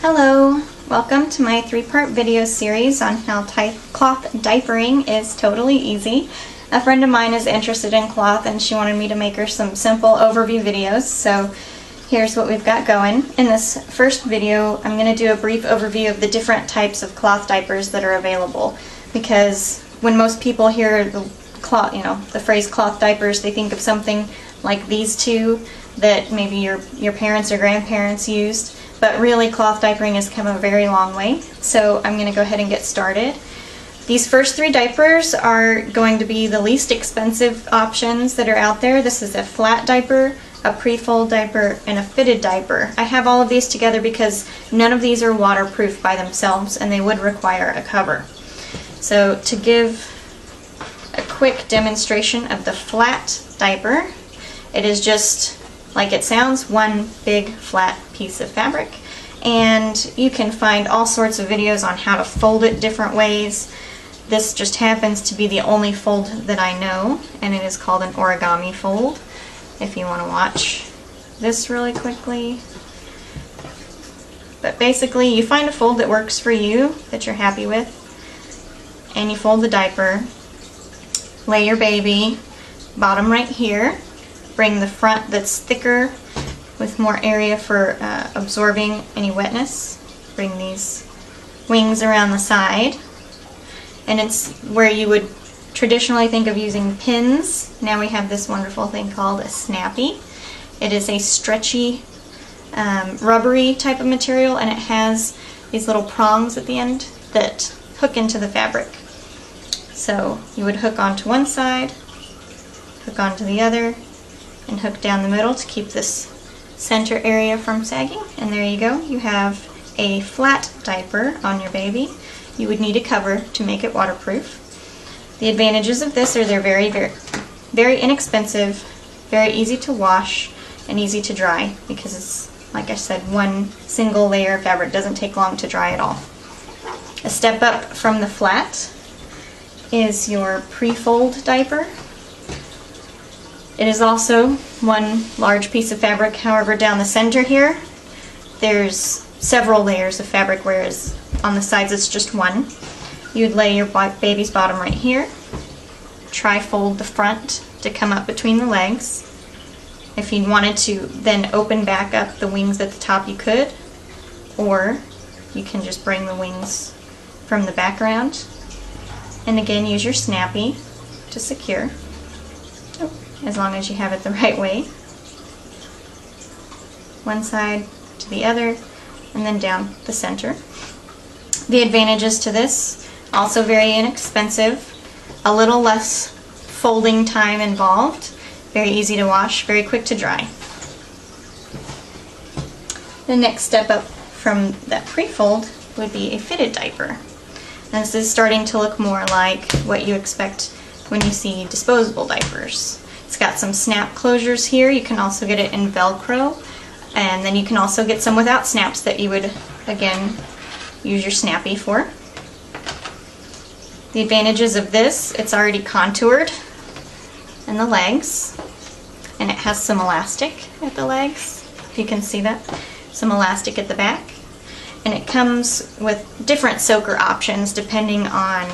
Hello, welcome to my three-part video series on how cloth diapering is totally easy. A friend of mine is interested in cloth and she wanted me to make her some simple overview videos, so here's what we've got going. In this first video, I'm going to do a brief overview of the different types of cloth diapers that are available, because when most people hear the phrase cloth diapers, they think of something like these two that maybe your parents or grandparents used. But really, cloth diapering has come a very long way, so I'm going to go ahead and get started. These first three diapers are going to be the least expensive options that are out there. This is a flat diaper, a pre-fold diaper, and a fitted diaper. I have all of these together because none of these are waterproof by themselves and they would require a cover. So to give a quick demonstration of the flat diaper, it is just like it sounds, one big flat piece of fabric, and you can find all sorts of videos on how to fold it different ways. This just happens to be the only fold that I know, and it is called an origami fold, if you want to watch this really quickly. But basically, you find a fold that works for you, that you're happy with, and you fold the diaper, lay your baby bottom right here, bring the front that's thicker with more area for absorbing any wetness. Bring these wings around the side. And it's where you would traditionally think of using pins. Now we have this wonderful thing called a snappy. It is a stretchy, rubbery type of material, and it has these little prongs at the end that hook into the fabric. So you would hook onto one side, hook onto the other, and hook down the middle to keep this center area from sagging. And there you go. You have a flat diaper on your baby. You would need a cover to make it waterproof. The advantages of this are they're very inexpensive, very easy to wash, and easy to dry, because it's, like I said, one single layer of fabric. Doesn't take long to dry at all. A step up from the flat is your pre-fold diaper. It is also one large piece of fabric. However, down the center here, there's several layers of fabric, whereas on the sides it's just one. You'd lay your baby's bottom right here, tri-fold the front to come up between the legs. If you wanted to then open back up the wings at the top, you could, or you can just bring the wings from the background. And again, use your snappy to secure, as long as you have it the right way. One side to the other, and then down the center. The advantages to this, also very inexpensive, a little less folding time involved, very easy to wash, very quick to dry. The next step up from that pre-fold would be a fitted diaper. And this is starting to look more like what you expect when you see disposable diapers. It's got some snap closures here. You can also get it in Velcro, and then you can also get some without snaps that you would, again, use your snappy for. The advantages of this, it's already contoured in the legs, and it has some elastic at the legs, if you can see that. Some elastic at the back. And it comes with different soaker options depending on,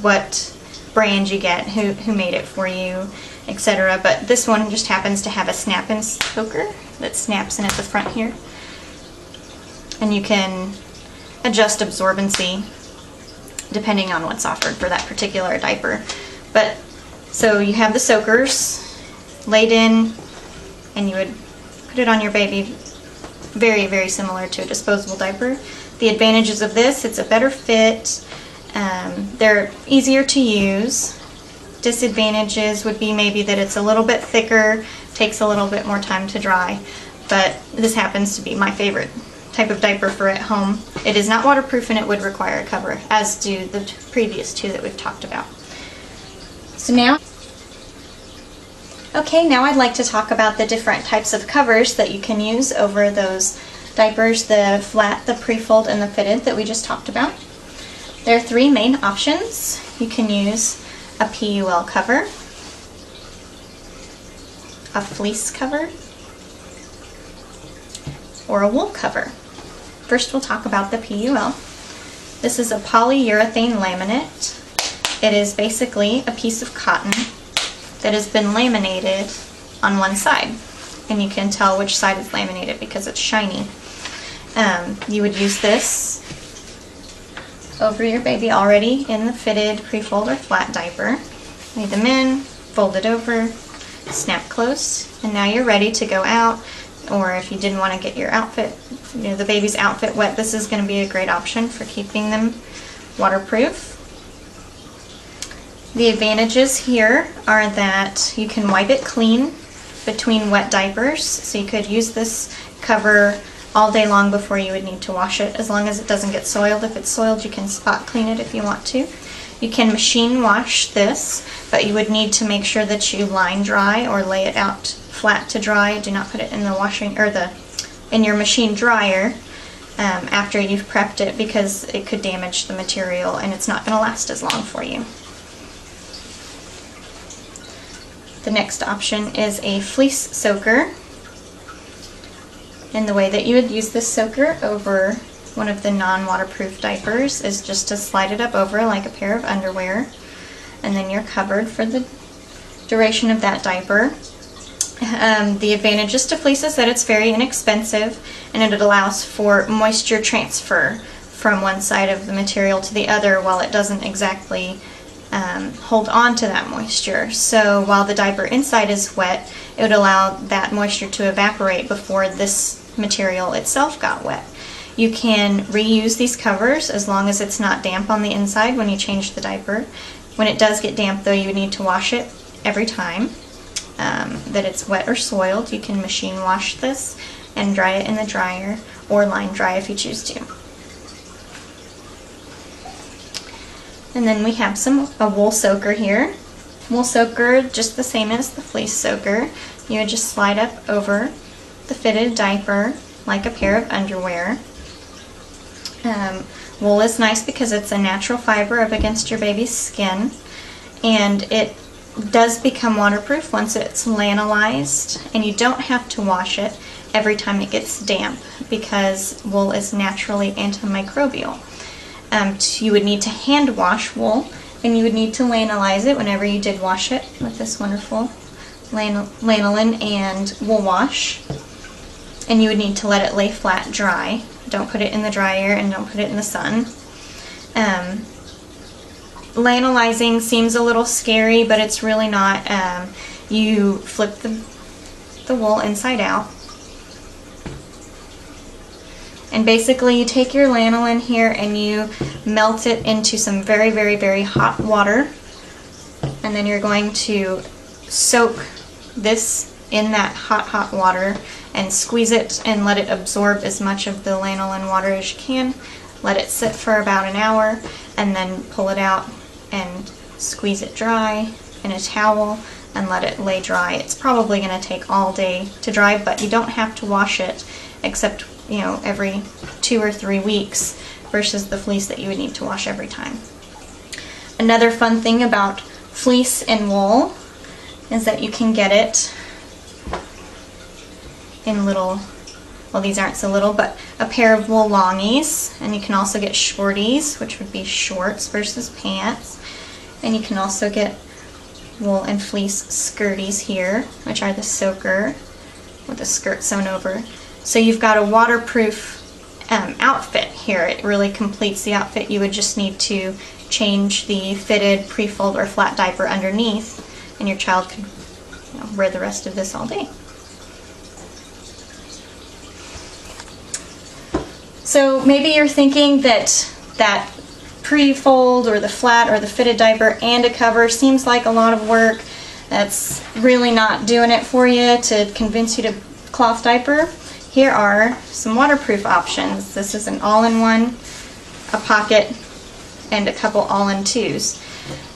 what brand you get, who made it for you, etc. But this one just happens to have a snap-in soaker that snaps in at the front here. And you can adjust absorbency depending on what's offered for that particular diaper. But so you have the soakers laid in, and you would put it on your baby, very, very similar to a disposable diaper. The advantages of this, it's a better fit, they're easier to use. Disadvantages would be maybe that it's a little bit thicker, takes a little bit more time to dry, but this happens to be my favorite type of diaper for at home. It is not waterproof and it would require a cover, as do the previous two that we've talked about. So now I'd like to talk about the different types of covers that you can use over those diapers, the flat, the pre-fold, and the fitted that we just talked about. There are three main options. You can use a PUL cover, a fleece cover, or a wool cover. First we'll talk about the PUL. This is a polyurethane laminate. It is basically a piece of cotton that has been laminated on one side. And you can tell which side is laminated because it's shiny. You would use this over your baby already in the fitted pre-fold or flat diaper. Lay them in, fold it over, snap close, and now you're ready to go out. Or if you didn't want to get your outfit, the baby's outfit wet, this is going to be a great option for keeping them waterproof. The advantages here are that you can wipe it clean between wet diapers, so you could use this cover all day long before you would need to wash it, as long as it doesn't get soiled. If it's soiled, you can spot clean it if you want to. You can machine wash this, but you would need to make sure that you line dry or lay it out flat to dry. Do not put it in the washing or in your machine dryer after you've prepped it, because it could damage the material and it's not going to last as long for you. The next option is a fleece soaker. And the way that you would use this soaker over one of the non-waterproof diapers is just to slide it up over like a pair of underwear, and then you're covered for the duration of that diaper. The advantages to fleece is that it's very inexpensive, and it allows for moisture transfer from one side of the material to the other while it doesn't exactly hold on to that moisture. So while the diaper inside is wet, it would allow that moisture to evaporate before this material itself got wet. You can reuse these covers as long as it's not damp on the inside when you change the diaper. When it does get damp though, you would need to wash it every time that it's wet or soiled. You can machine wash this and dry it in the dryer, or line dry if you choose to. And then we have a wool soaker here. Wool soaker, just the same as the fleece soaker. You would just slide up over the fitted diaper like a pair of underwear. Wool is nice because it's a natural fiber up against your baby's skin, and it does become waterproof once it's lanolized, and you don't have to wash it every time it gets damp because wool is naturally antimicrobial. You would need to hand wash wool, and you would need to lanolize it whenever you did wash it with this wonderful lanolin and wool wash. And you would need to let it lay flat dry. Don't put it in the dryer and don't put it in the sun. Lanolizing seems a little scary, but it's really not. You flip the wool inside out. And basically you take your lanolin here and you melt it into some very, very, very hot water. And then you're going to soak this in that hot, hot water and squeeze it and let it absorb as much of the lanolin water as you can. Let it sit for about an hour and then pull it out and squeeze it dry in a towel and let it lay dry. It's probably going to take all day to dry, but you don't have to wash it except, every 2 or 3 weeks versus the fleece that you would need to wash every time. Another fun thing about fleece and wool is that you can get it in little, well, these aren't so little, but a pair of wool longies, and you can also get shorties, which would be shorts versus pants, and you can also get wool and fleece skirties here, which are the soaker with the skirt sewn over. So you've got a waterproof outfit here. It really completes the outfit. You would just need to change the fitted pre-fold or flat diaper underneath, and your child could wear the rest of this all day. So maybe you're thinking that pre-fold or the flat or the fitted diaper and a cover seems like a lot of work. That's really not doing it for you to convince you to cloth diaper. Here are some waterproof options. This is an all-in-one, a pocket, and a couple all-in-twos.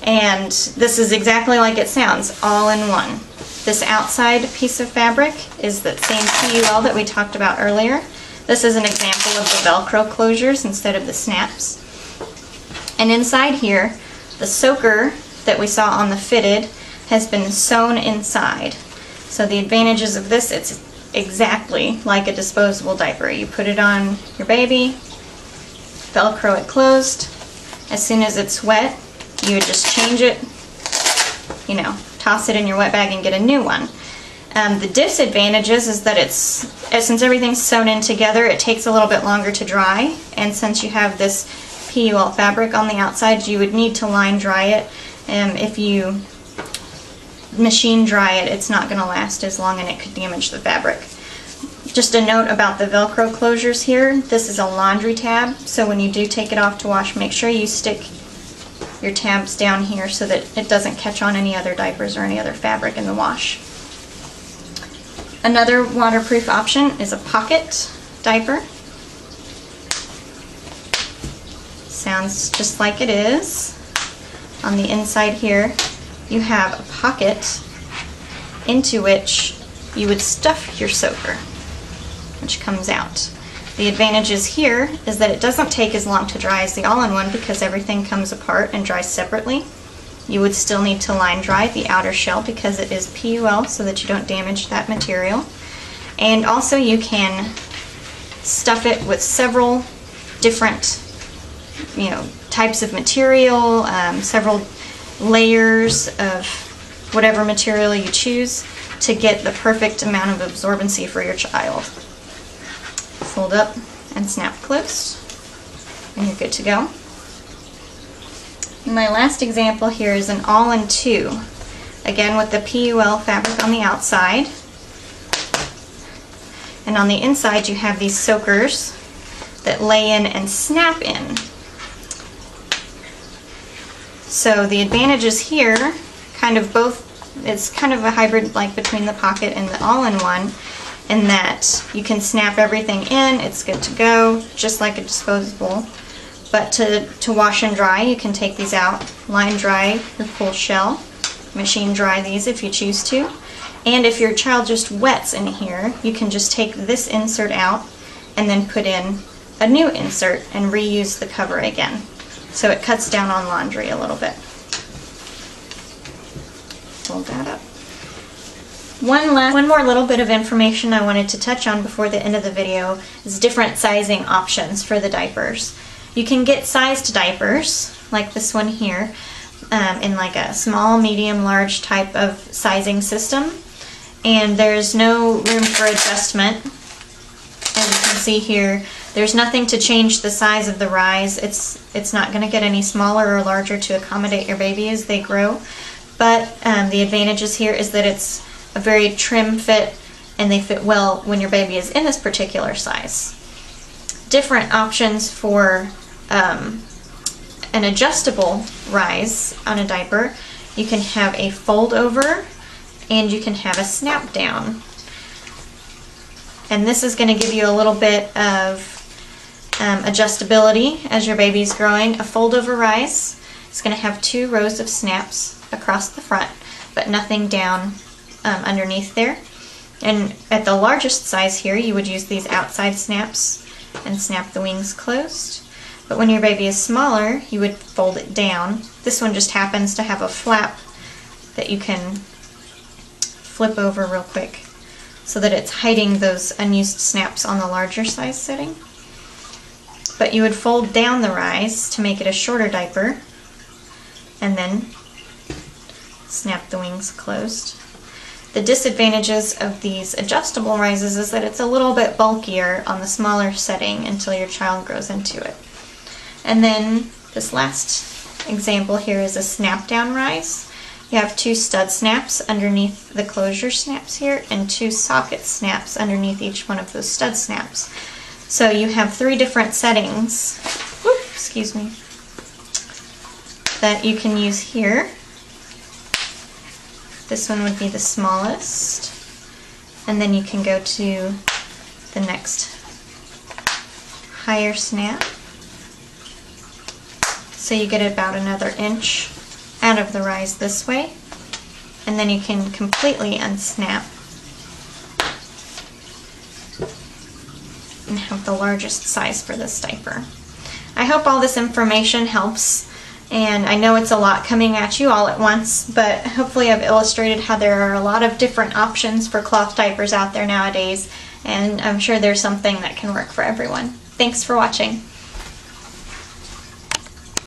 And this is exactly like it sounds, all-in-one. This outside piece of fabric is the same PUL that we talked about earlier. This is an example of the Velcro closures instead of the snaps. And inside here, the soaker that we saw on the fitted has been sewn inside. So the advantages of this, it's exactly like a disposable diaper. You put it on your baby, Velcro it closed. As soon as it's wet, you would just change it, you know, toss it in your wet bag and get a new one. The disadvantages is that since everything's sewn in together, it takes a little bit longer to dry, and since you have this PUL fabric on the outside, you would need to line dry it. If you machine dry it, it's not going to last as long and it could damage the fabric. Just a note about the Velcro closures here. This is a laundry tab, so when you do take it off to wash, make sure you stick your tabs down here so that it doesn't catch on any other diapers or any other fabric in the wash. Another waterproof option is a pocket diaper. Sounds just like it is. On the inside here, you have a pocket into which you would stuff your soaker, which comes out. The advantages here is that it doesn't take as long to dry as the all-in-one because everything comes apart and dries separately. You would still need to line dry the outer shell because it is PUL so that you don't damage that material. And also you can stuff it with several different, types of material, several layers of whatever material you choose to get the perfect amount of absorbency for your child. Fold up and snap closed, and you're good to go. My last example here is an all-in-two, again with the PUL fabric on the outside, and on the inside you have these soakers that lay in and snap in. So the advantages here, it's kind of a hybrid like between the pocket and the all-in-one, in that you can snap everything in, it's good to go, just like a disposable. But to wash and dry, you can take these out, line dry your full shell, machine dry these if you choose to. And if your child just wets in here, you can just take this insert out and then put in a new insert and reuse the cover again. So it cuts down on laundry a little bit. Fold that up. One more little bit of information I wanted to touch on before the end of the video is different sizing options for the diapers. You can get sized diapers, like this one here, in like a small, medium, large type of sizing system. And there's no room for adjustment. As you can see here, there's nothing to change the size of the rise. It's not going to get any smaller or larger to accommodate your baby as they grow. But the advantages here is that it's a very trim fit and they fit well when your baby is in this particular size. Different options for an adjustable rise on a diaper. You can have a fold over and you can have a snap down. And this is going to give you a little bit of adjustability as your baby's growing. A fold over rise is going to have 2 rows of snaps across the front, but nothing down underneath there. And at the largest size here, you would use these outside snaps and snap the wings closed. But when your baby is smaller, you would fold it down. This one just happens to have a flap that you can flip over real quick so that it's hiding those unused snaps on the larger size setting. But you would fold down the rise to make it a shorter diaper and then snap the wings closed. The disadvantages of these adjustable rises is that it's a little bit bulkier on the smaller setting until your child grows into it. And then this last example here is a snap down rise. You have 2 stud snaps underneath the closure snaps here and 2 socket snaps underneath each one of those stud snaps. So you have 3 different settings, excuse me, that you can use here. This one would be the smallest, and then you can go to the next higher snap. So you get about another inch out of the rise this way, and then you can completely unsnap and have the largest size for this diaper. I hope all this information helps And I know it's a lot coming at you all at once, but hopefully I've illustrated how there are a lot of different options for cloth diapers out there nowadays, and I'm sure there's something that can work for everyone. Thanks for watching.